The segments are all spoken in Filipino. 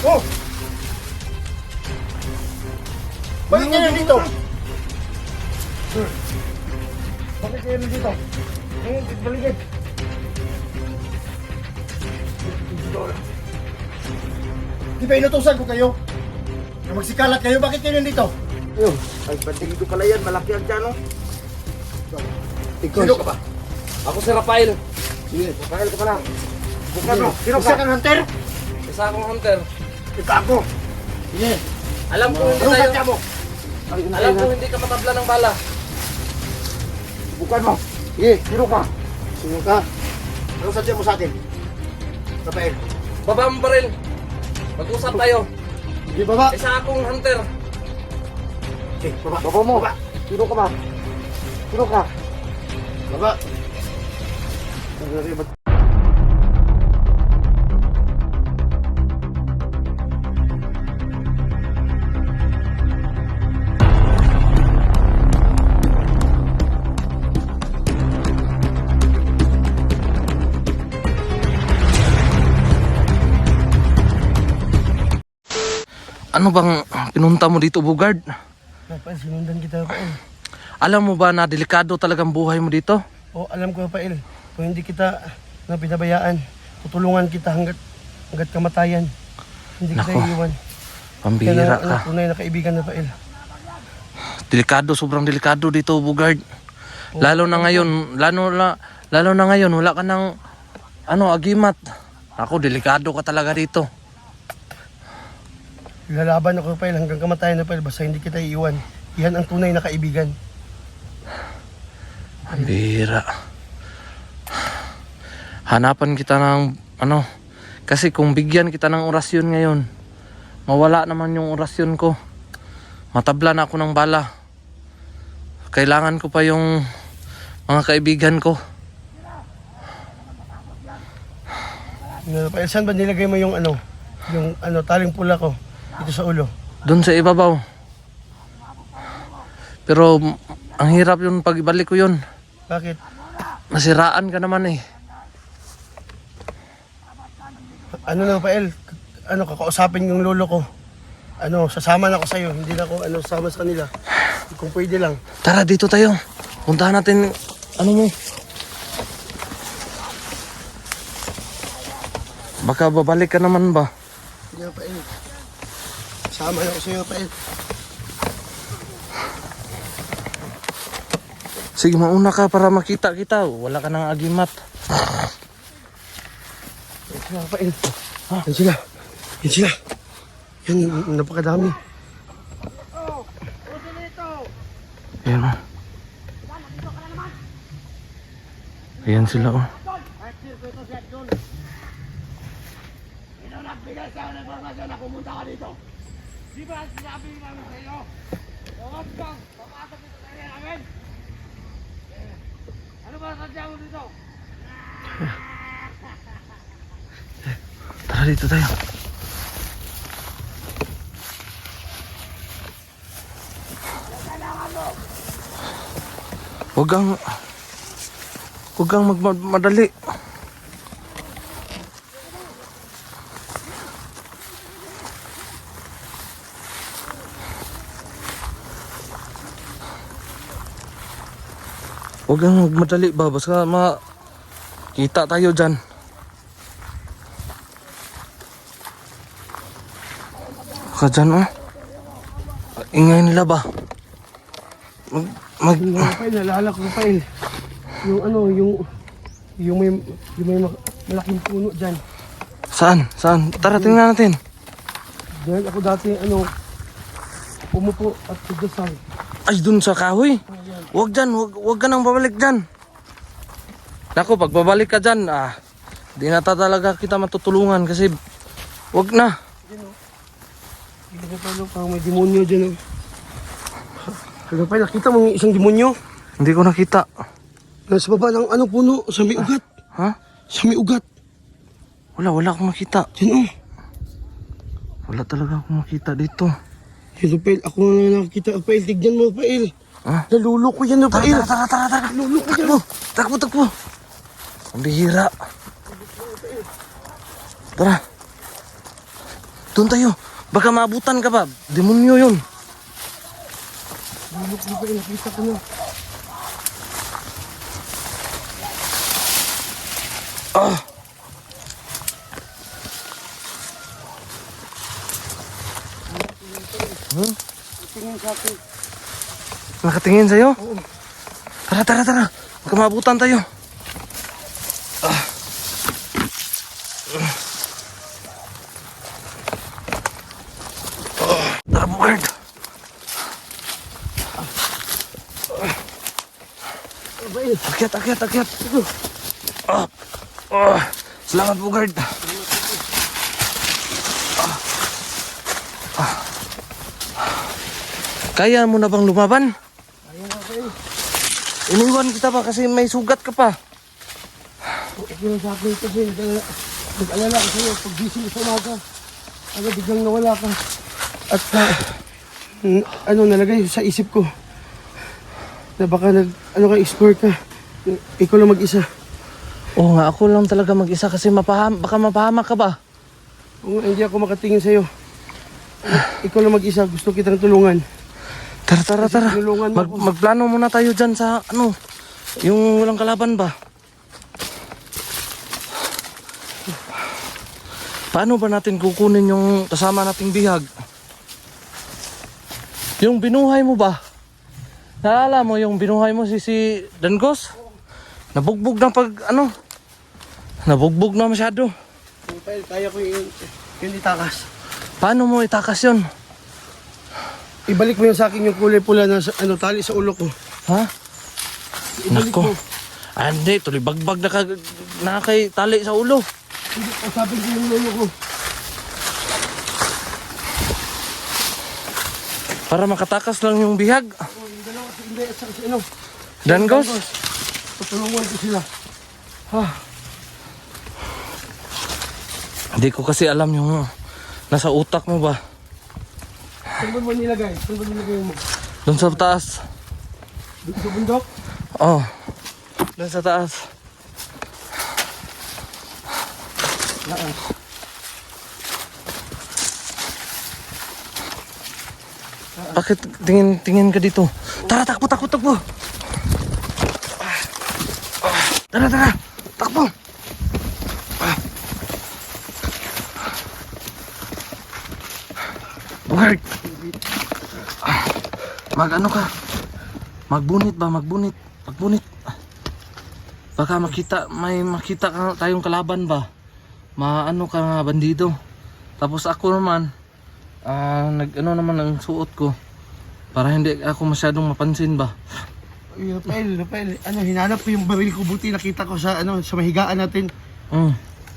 Oh! Bakit kayo nandito? Bakit kayo nandito? Ngayon, baligid. Di ba inutusan ko kayo? Na magsikalat kayo, bakit kayo nandito? Ayun, ay bating ko pala yan, malaki ang tiyan, no? Sino ka ba? Ako si Rafael. Sige, Rafael ka pala. Bukan mo, sino Isa ka? kang hunter? Isa akong hunter. Ika ako. Sige. Alam ko hindi Anong tayo, sadya mo? alam ko hindi ka matabla ng bala. Bukan mo. Sige, sino ka? Sino ka? Anong sadya mo sa akin? Rafael. Baba ang baril. Mag-usap tayo. Hindi baba. Isa akong hunter. Okay, baba. Baba mo. Baba. Sino ka ba? Sino ka? Baba. Ano bang pinunta mo dito, Bugard? Rafael, sinundan kita, Rafael. Alam mo ba na delikado talagang buhay mo dito? O, alam ko, Rafael. Kung hindi kita na pinabayaan, tutulungan kita hanggat kamatayan. Hindi kita Nako, iiwan. Pambihira Kaya ka. tunay na kaibigan, Rafael. Delikado, sobrang delikado dito, Bugard. Lalo na ngayon, lalo na ngayon, wala ka ng agimat. Ako, delikado ka talaga dito. Lalaban ako, Rafael, hanggang kamatayan, Rafael. Basta hindi kita iiwan. Yan ang tunay na kaibigan. Pambihira. Hanapan kita ng kasi kung bigyan kita ng orasyon ngayon, mawala naman yung orasyon ko. Matabla na ako ng bala. Kailangan ko pa yung mga kaibigan ko. Rafael, saan ba nilagay mo yung taling pula ko dito sa ulo? Doon sa ibabaw. Pero ang hirap yun pag ibalik ko yun. Bakit? Nasiraan ka naman eh. Rafael, kakausapin yung lolo ko. Sasama na ako sa'yo. Hindi na ako, sasama sa kanila. Kung pwede lang. Tara, dito tayo. Puntahan natin, mo. Baka babalik ka naman ba? Hindi, Rafael. Sama na ako sa'yo, Rafael. Sige, mauna ka para makita kita. Wala ka ng agimat. Yan sila, Rafael. Yan sila. Yan sila. Yan, napakadami. Ayan o. Ayan sila o. Di ba sinabi namin sa iyo? Huwag kang papasok dito sa area namin. Ano ba sadya mo dito? Tara, dito tayo. Huwag kang magmadali. Huwag kang magmadali ba? Basta kita tayo dyan. Ka dyan oh. Ingay nila ba? Rafael, nalala ko, Rafael. Yung may malaking puno dyan. Saan? Tara, tingnan natin. Dahil ako dati, pumupo at pagdasal. Ay, dun sa kahoy. Huwag dyan, huwag ka nang babalik dyan. Naku, pag babalik ka dyan, di na talaga kita matutulungan kasi huwag na. Hindi ko pa parang may demonyo dyan. Rafael, nakita mo yung isang demonyo? Hindi ko nakita. Nasa baba ng puno, sa may ugat. Ha? Sa may ugat. Wala akong makita. Yan Wala talaga akong makita dito. Hey, Rafael, ako na nakakita. Rafael, tignan mo, Rafael. Ha? Nalulo ko yan, Rafael. Tara. Nalulo ko yan. Takbo. Ang bihira. Tara. Doon tayo. Baka maabutan ka ba? Demonyo yun. Lulok mo Pael, nakita ko na. Tingin sa akin. Nakatingin sa'yo? Tara, tara, tara. Baka maabutan tayo. Tara, Bugard. Pael, Akyat, akyat, akyat. Salamat, Bugard. Kaya mo na bang lumaban? kaya nga Pael. Iniwan kita pa kasi may sugat ka pa. Okay lang sa akin kasi nag-alala ko sa'yo. Pag gising ko sa umaga, biglang nawala ka. At nalagay sa isip ko na baka explore ka. Ikaw lang mag-isa. Oo nga, ako lang talaga mag-isa kasi baka mapahamak ka ba? Kung hindi ako makatingin sa'yo, ikaw lang mag-isa. Gusto kitang tulungan. Tara, tara, tara. Tinulungan mo ako. Magplano muna tayo dyan sa yung walang kalaban ba? Paano ba natin kukunin yung kasama nating bihag? Yung binuhay mo ba? Naalala mo yung binuhay mo si Dangos? Nabugbog na nabugbog na masyado. Pael, kaya ko yung itakas. Paano mo itakas yun? Ibalik mo yung sa akin yung kulay pula na tali sa ulo ko. Ha? Ibalik Nako. mo. Hindi, tuloy bagbag na kay tali sa ulo. Hindi, usapin ko yung lolo ko. Para makatakas lang yung bihag. Yung dalawa si Inday at saka si Dangos? Tutulungan ko sila. Hindi ko kasi alam yung nasa utak mo ba. Saan ba nilagay? Saan ba nilagay mo? Doon sa taas. Dito sa bundok? Oh. Doon sa taas. Bakit tingin ka dito? Tara, takbo, takbo, takbo. Tara, tara. Takbo. Bugard. Mag-ano ka? Magbunit ba? Magbunit. Magbunit. Baka may makita ka tayong kalaban ba? Maano ka nga bandido. Tapos ako naman, nag-ano naman ang suot ko. Para hindi ako masyadong mapansin ba? Ay, Rafael, hinanap ko yung baril ko. Buti nakita ko sa mahigaan natin.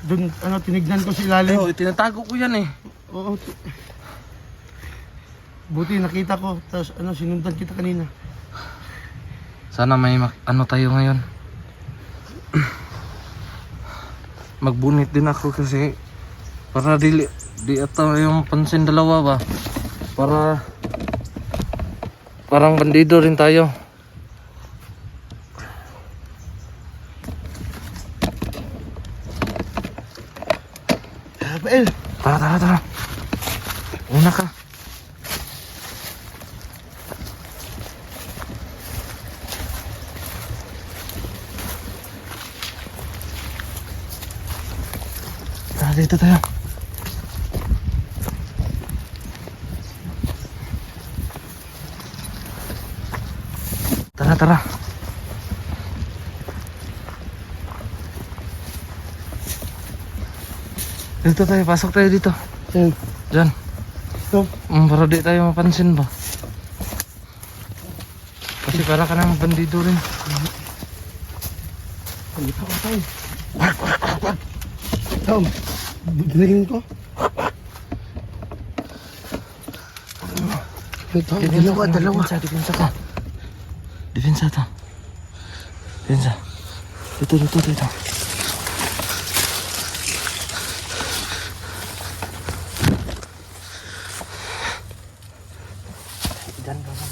Doon, tinignan ko sa ilalim. Oo, tinatago ko yan eh. Oo. Buti nakita ko. Tapos, sinundan kita kanina. Sana may tayo ngayon. Magbunit din ako kasi para di ata yung pansin dalawa ba. Parang bandido rin tayo. Rafael, Tara. Una ka. Tara, dito tayo. Tara. Dito tayo, pasok tayo dito. yan. Diyan. Ito. Para di tayo mapansin ba? Kasi para ka nang bandido rin. Hindi pa ko tayo. Tom, dinigin ko. Ito, dalawa. Depensa ka. Depensa to. Depensa. Dito. Diyan ka naman.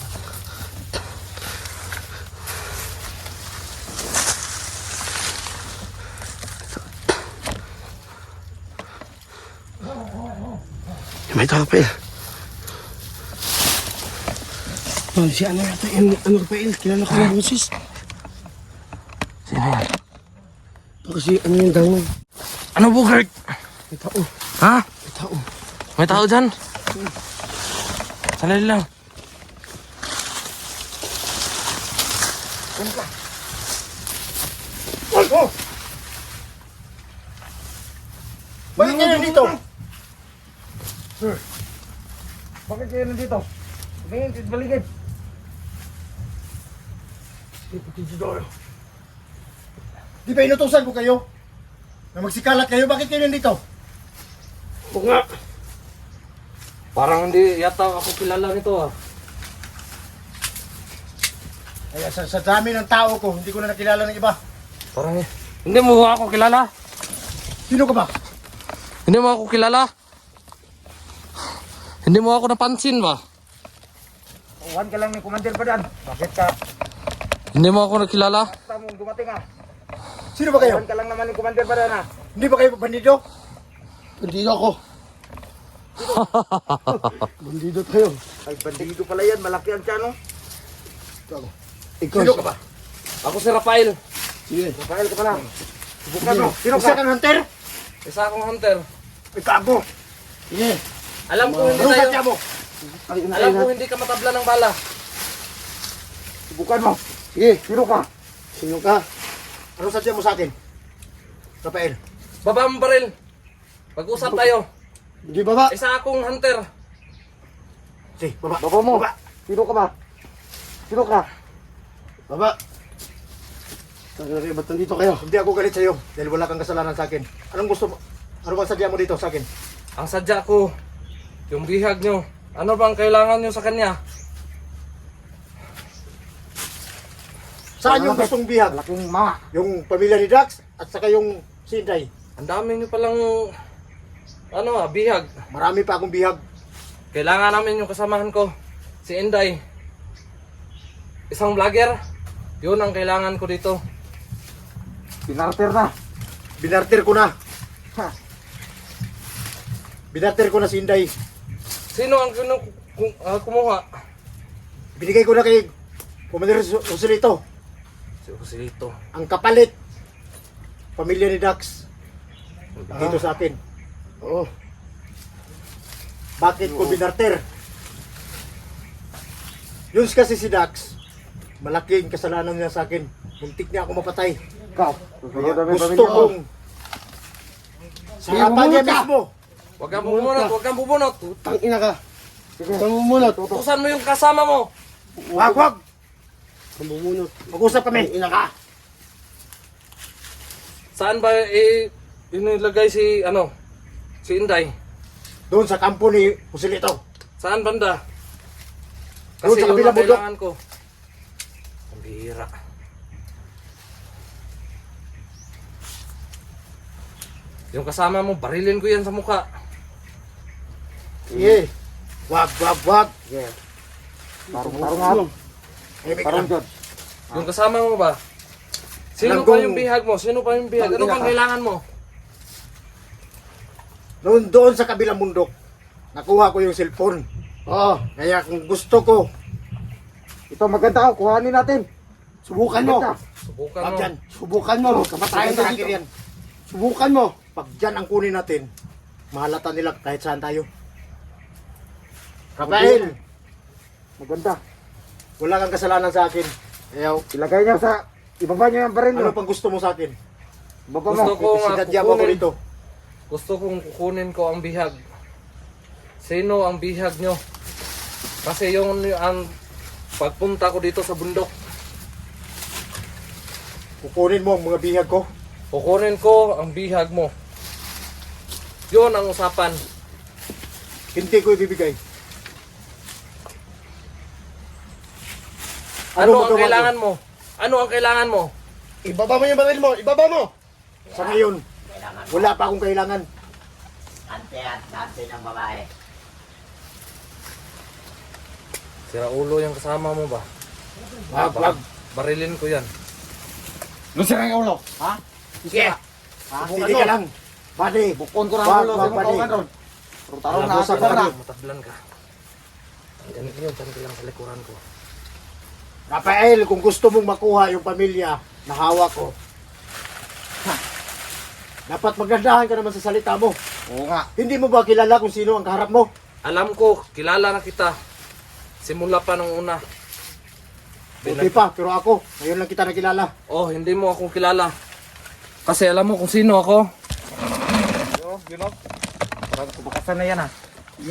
May tao, Rafael. Oh, si ano yata yun? Ano, Rafael? Kilala ko yung boses. Sino yan? Baka si ano yung dangon. Ano, Bugert? May tao. Ha? May tao. May tao dyan? Sandali lang. Oh! Bakit kayo nandito? Sir, bakit kayo nandito? Tingin, baligid. Di ba inutusan ko kayo? Na magsikalat kayo, bakit kayo nandito? Oo nga. Parang hindi yata ako kilala nito ah. Ay, sa dami ng tao ko, hindi ko na nakilala ng iba. Parang hindi mo ako kilala. Sino ka ba? Hindi mo ako kilala. Hindi mo ako napansin ba? Uwan ka lang ni Commander Badan. Bakit ka? Hindi mo ako nakilala. Basta mong dumating ah. Sino ba kayo? Uwan ka lang naman ni Commander Badan ah. Hindi ba kayo bandido? Bandido ako. Bandido tayo. Ay, bandido pala yan. Malaki ang tiyan oh. Ikaw. Sino ka ba? Ako si Rafael. Sige. Rafael ka pala. Subukan mo. Sino ka? Isa kang hunter? Isa akong hunter. Ikago. Sige. Alam ko hindi Anong tayo. sadya mo? Alam ko hindi ka matabla ng bala. Subukan mo. Sige. Sino ka? Sino ka? Anong sadya mo sa akin? Rafael. Baba mo baril. Pag-usap tayo. Hindi baba. Isa akong hunter. Sige, baba. Baba mo. Baba. Sino ka ba? Sino ka? Baba. Ba't nandito kayo? Hindi ako galit sa'yo dahil wala kang kasalanan sa akin. Anong gusto mo? Ano bang sadya mo dito sa akin? Ang sadya ko, yung bihag nyo. Ano bang kailangan nyo sa kanya? Saan yung gustong bihag? Laking ma. Yung pamilya ni Dax at saka yung si Inday. Ang dami nyo palang bihag. Marami pa akong bihag. Kailangan namin yung kasamahan ko. Si Inday. Isang vlogger. Yun ang kailangan ko dito. Binarter na. Binarter ko na. Binarter ko na si Inday. Sino ang kumuha? Binigay ko na kay Commander Joselito. Si Joselito. Ang kapalit. Pamilya ni Dax. Dito sa atin. Oo. Bakit ko binarter? Yun kasi si Dax. Malaking kasalanan niya sa akin. Muntik niya ako mapatay. Kaya gusto kong sa harapan niya mismo. Huwag kang bubunot, huwag kang bubunot. Tangina ka. Huwag mumunot. Tutusan mo yung kasama mo. Wag, wag. Huwag mumunot. Mag-usap kami. Tangina ka. Saan ba inilagay si Inday? Doon sa kampo ni Joselito. Saan banda? Doon Kasi sa yun kabilang ang bundok. kailangan ko. Ang bihira. Yung kasama mo, barilin ko yan sa mukha. Sige. Wag, wag, wag. Yeah. Tarong. Tarong. Yung kasama mo ba? Sino Alam pa kong- yung bihag mo? Sino pa yung bihag? Ano bang kailangan mo? Noon doon sa kabilang bundok, nakuha ko yung cellphone. Oo. Kaya kung gusto ko, ito maganda, kuhanin natin. Subukan mo. Subukan Pag mo. yan, Subukan mo. kamatayan Subukan sa akin dito. yan. Subukan mo. Pag dyan ang kunin natin, mahalata nila kahit saan tayo. Rafael, maganda. Wala kang kasalanan sa akin. Kaya ilagay niya sa, ibaba niyo yung baril. Ano pang gusto mo sa akin? Ibaba Gusto ko nga Sinadya mo ako kukunin. dito. Gusto kong kukunin ko ang bihag. Sino ang bihag nyo? Kasi yung ang pagpunta ko dito sa bundok, Kukunin mo ang mga bihag ko. kukunin ko ang bihag mo. Yun ang usapan. Hindi ko ibibigay. Ano ang magawa ko? kailangan mo? Ano ang kailangan mo? Ibaba mo yung baril mo. Ibaba mo. Sa ngayon, wala pa akong kailangan. Sira ulo yung kasama mo ba? Wag, wag. Barilin ko yan. Lusira yung ulo. Ha? Sige. Hindi ka lang. Buddy. Bukon ko na ang ulo. Buddy. Tarong na sa kamera. Matablan ka. Ganito yun, dyan ka lang sa likuran ko. Rafael, kung gusto mong makuha yung pamilya na hawak ko, dapat magandahan ka naman sa salita mo. Oo nga. Hindi mo ba kilala kung sino ang kaharap mo? Alam ko, kilala na kita. Simula pa nung una. Buti pa, pero ako, ngayon lang kita nakilala. Oh, hindi mo ako kilala. Kasi alam mo kung sino ako. Bakasan na yan ah.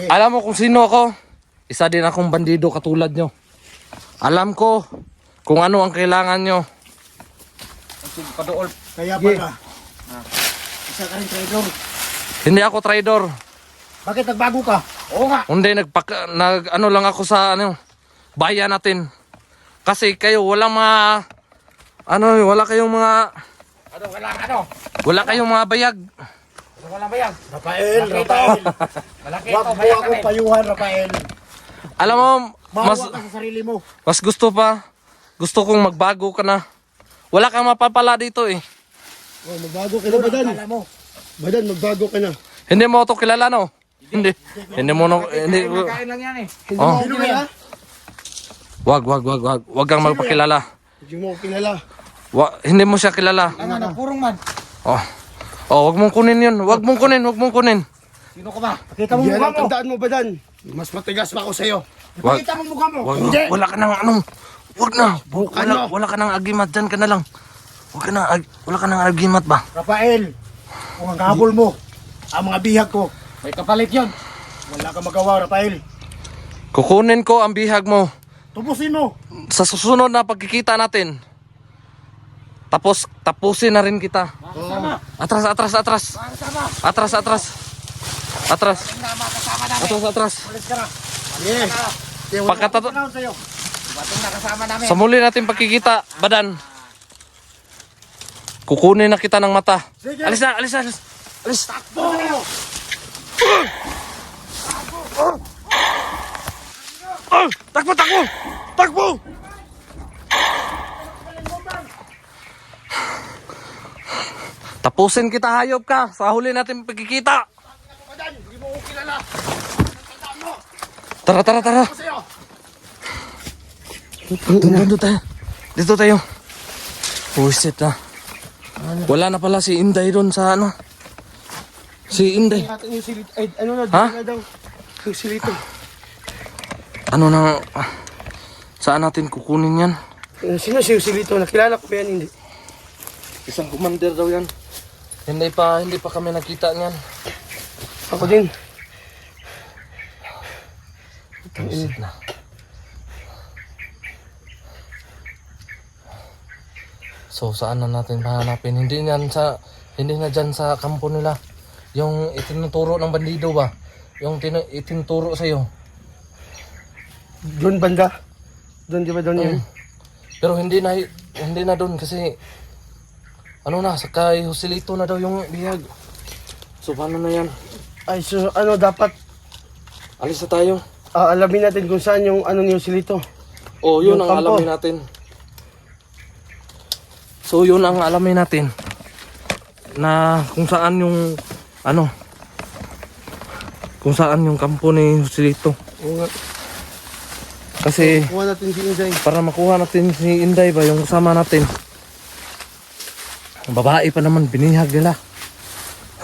Alam mo kung sino ako. Isa din akong bandido katulad nyo. Alam ko kung ano ang kailangan nyo. Padool. Kaya pala, isa ka rin traidor. Hindi ako traidor. Bakit nagbago ka? Oo nga. Hindi, ano lang ako sa bayan natin. Kasi kayo walang mga, wala kayong mga, wala kayong mga bayag. Wala ba yan? Rafael, Rafael. Malaki Wag ito. mo akong payuhan, Rafael. Alam mo, Mahawa ka sa sarili mo. mas gusto kong magbago ka na. Wala kang mapapala dito eh. Oh, magbago ka na, Badan. Kala mo. Badan, magbago ka na. Hindi mo ito kilala, no? Hindi mo, hindi. Kain lang yan eh. Hindi Oh. mo ako kilala. Wag kang magpakilala. Hindi mo ako kilala. Hindi mo siya kilala. Ano na, purong man. Wag mong kunin yun. Wag mong kunin. Sino ka ba? Pakita mo Yan mukha ang mo. tandaan mo, Badan. Mas matigas pa ako sa'yo. Wag, Pakita mo mukha mo. Hindi. wala ka nang wag na. Ano? Wala ka nang agimat, dyan ka na lang. Wala ka nang agimat ba? Rafael, kung ang habol mo, ang mga bihag ko, May kapalit yun. wala kang magawa, Rafael. Kukunin ko ang bihag mo Tubusin mo. sa susunod na pagkikita natin. Tapusin na rin kita. Atras. Yes. Pagkatapos Ano sa'yo? Bating nakasama namin. sa muli natin pagkikita, Badan. Kukunin na kita ng mata. Sige. Alis. Takbo! Tapusin kita, hayop ka. Sa huli natin pagkikita. Badan, hindi mo ko kilala. Tandaan mo. Tara. Sa'yo. Dito tayo. Buisit na. Wala na pala si Inday doon sa Si Inday. Atin yung silito. Ay, ano na, Ha? doon na daw. Yung silito. Saan natin kukunin yan? Sino siya yung silito? Nakilala ko ba yan? Hindi. Isang commander daw yan. Hindi pa kami nakita niyan. Ako din. Buisit na. So saan na natin hahanapin? Hindi na dyan sa kampo nila. Yung itinuturo ng bandido ba? Yung itinuturo sa'yo. Doon banda. Doon, di ba doon yun? Pero hindi na doon kasi sa kay Joselito na daw yung bihag. So paano na yan? Ay, so dapat Alis na tayo. alamin natin kung saan yung yung silito. Oh, yun Yung ang kampo. alamin natin. So yun ang alamin natin. Na kung saan yung kung saan yung kampo ni Joselito. Oo nga. Kasi Kuha natin si Inday. para makuha natin si Inday ba yung kasama natin. Ang babae pa naman binihag nila.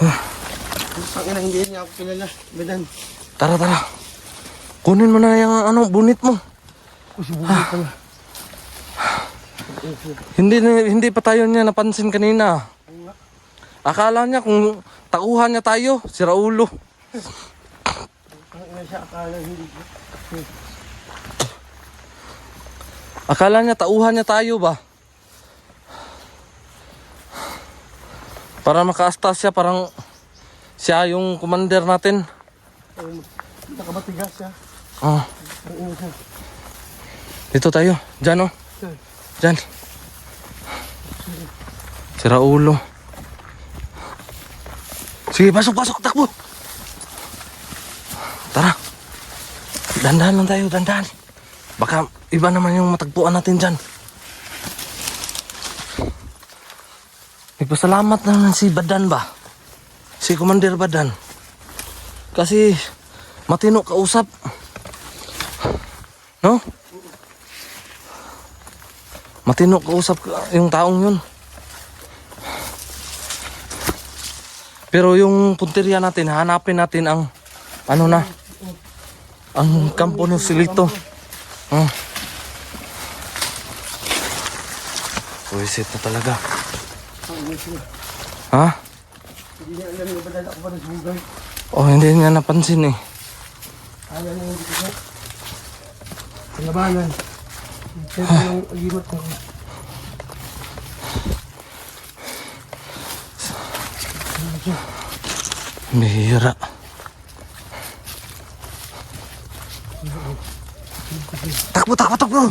Ang ina, hindi niya ako kilala. Badan. Tara. Kunin mo na yung bunit mo. Si Buhay pala. Hindi pa tayo niya napansin kanina. Akala niya kung tauhan niya tayo, si Raulo. Ang ina siya, akala hindi. Akala niya tauhan niya tayo ba? Para makaasta siya, parang siya yung commander natin. Nakabatigas siya. Oh, Ang ina siya. dito tayo. Diyan oh. Diyan. Si Raulo. Sige, pasok, takbo. Tara. Dandahan lang tayo, dandahan. Baka iba naman yung matagpuan natin dyan. Nagpasalamat naman si Badan ba? Si Commander Badan. Kasi matino kausap. No? Matino kausap yung taong yun. Pero yung punteriya natin, hanapin natin ang ano na, ang kampo ng Silito. Buwisit na talaga. Ha? Hindi niya alam na badala ko pa ng sumugay. Oh, hindi niya napansin eh. Ayaw niya yung dito. Palabanan. Siyempre yung alimot ko. Bihira. Takbo, takbo, takbo!